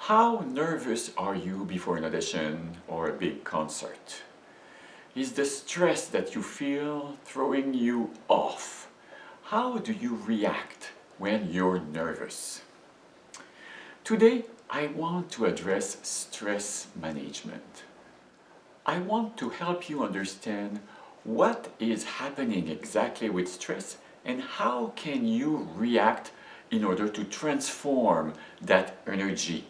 How nervous are you before an audition or a big concert? Is the stress that you feel throwing you off? How do you react when you're nervous? Today, I want to address stress management. I want to help you understand what is happening exactly with stress and how can you react in order to transform that energy,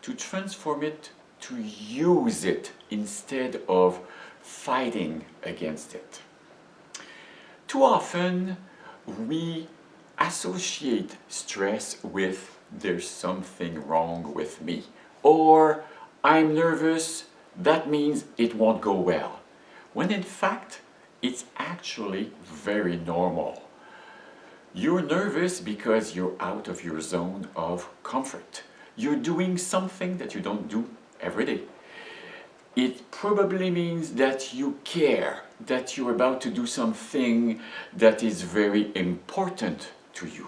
to transform it, to use it instead of fighting against it. Too often we associate stress with there's something wrong with me, or I'm nervous, that means it won't go well, when in fact it's actually very normal. You're nervous because you're out of your zone of comfort. You're doing something that you don't do every day. It probably means that you care, that you're about to do something that is very important to you.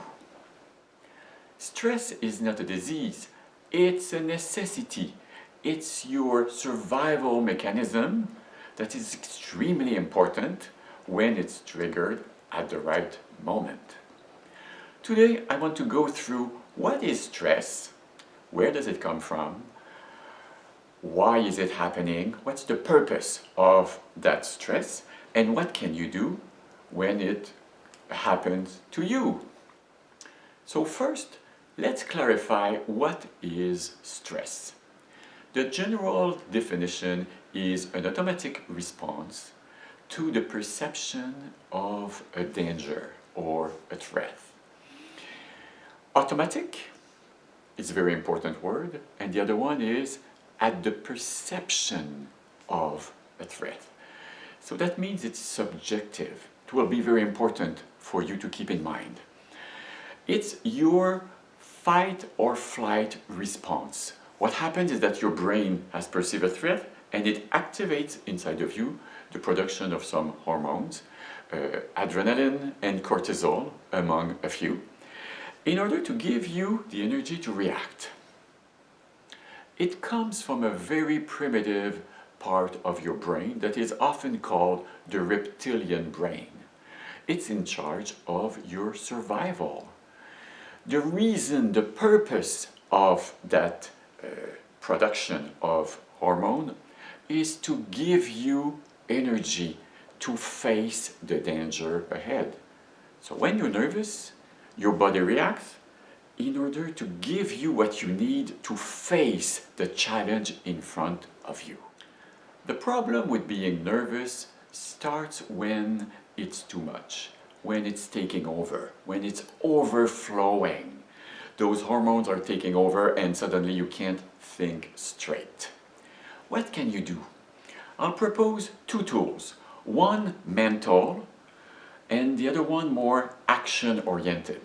Stress is not a disease, it's a necessity. It's your survival mechanism that is extremely important when it's triggered at the right moment. Today I want to go through what is stress, where does it come from, why is it happening, what's the purpose of that stress, and what can you do when it happens to you. So first, let's clarify what is stress. The general definition is an automatic response to the perception of a danger or a threat. Automatic is a very important word, and the other one is at the perception of a threat. So that means it's subjective. It will be very important for you to keep in mind. It's your fight or flight response. What happens is that your brain has perceived a threat and it activates inside of you the production of some hormones, adrenaline and cortisol, among a few, in order to give you the energy to react. It comes from a very primitive part of your brain that is often called the reptilian brain. It's in charge of your survival. The reason, the purpose of that production of hormone is to give you energy to face the danger ahead. So when you're nervous, your body reacts in order to give you what you need to face the challenge in front of you. The problem with being nervous starts when it's too much, when it's taking over, when it's overflowing. Those hormones are taking over and suddenly you can't think straight. What can you do? I'll propose two tools. One mental and the other one more action-oriented.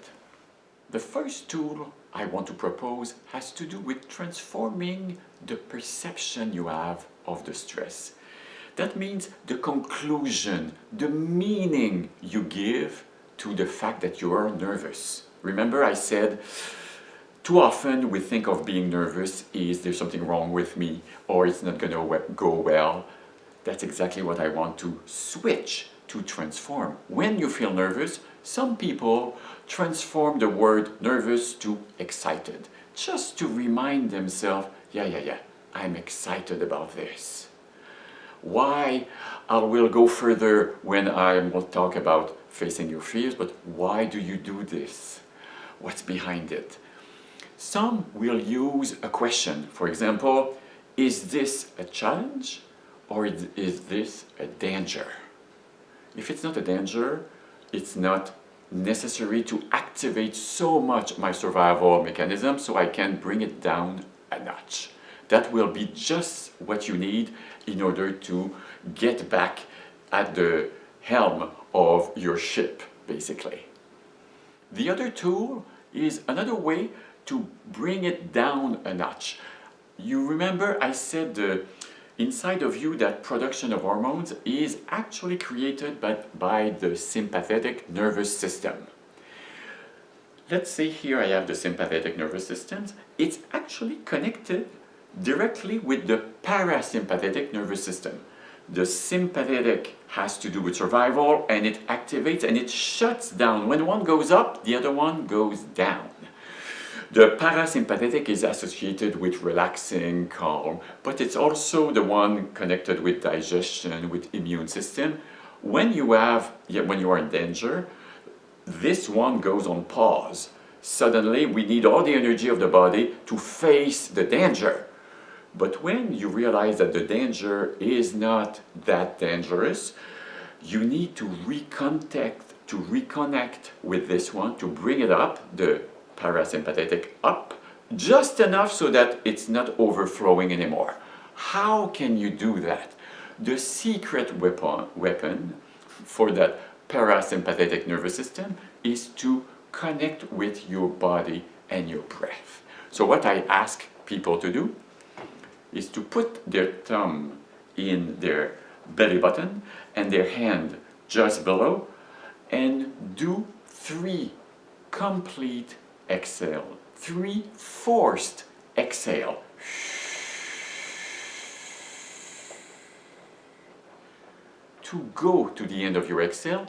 The first tool I want to propose has to do with transforming the perception you have of the stress. That means the conclusion, the meaning you give to the fact that you are nervous. Remember I said, too often we think of being nervous is there's something wrong with me or it's not going to go well. That's exactly what I want to switch, to transform. When you feel nervous, some people transform the word nervous to excited, just to remind themselves, yeah, I'm excited about this. Why? I will go further when I will talk about facing your fears, but why do you do this? What's behind it? Some will use a question. For example, is this a challenge or is this a danger? If it's not a danger, it's not necessary to activate so much my survival mechanism so I can bring it down a notch. That will be just what you need in order to get back at the helm of your ship, basically. The other tool is another way to bring it down a notch. You remember I said inside of you that production of hormones is actually created by the sympathetic nervous system. Let's say here I have the sympathetic nervous system. It's actually connected directly with the parasympathetic nervous system. The sympathetic has to do with survival, and it activates and it shuts down. When one goes up, the other one goes down. The parasympathetic is associated with relaxing, calm, but it's also the one connected with digestion, with immune system. When you are in danger, this one goes on pause. Suddenly, we need all the energy of the body to face the danger. But when you realize that the danger is not that dangerous, you need to reconnect with this one, to bring it up, the parasympathetic up, just enough so that it's not overflowing anymore. How can you do that? The secret weapon for that parasympathetic nervous system is to connect with your body and your breath. So what I ask people to do is to put their thumb in their belly button and their hand just below and do 3 complete exhale, 3 forced exhale. To go to the end of your exhale,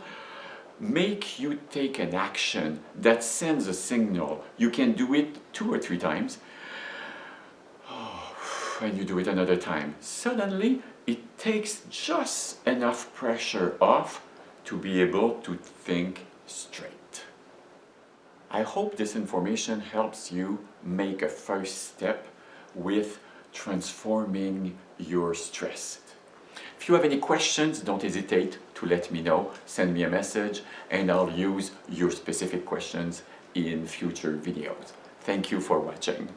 make you take an action that sends a signal. You can do it 2 or 3 times, and you do it another time. Suddenly, it takes just enough pressure off to be able to think straight. I hope this information helps you make a first step with transforming your stress. If you have any questions, don't hesitate to let me know. Send me a message and I'll use your specific questions in future videos. Thank you for watching.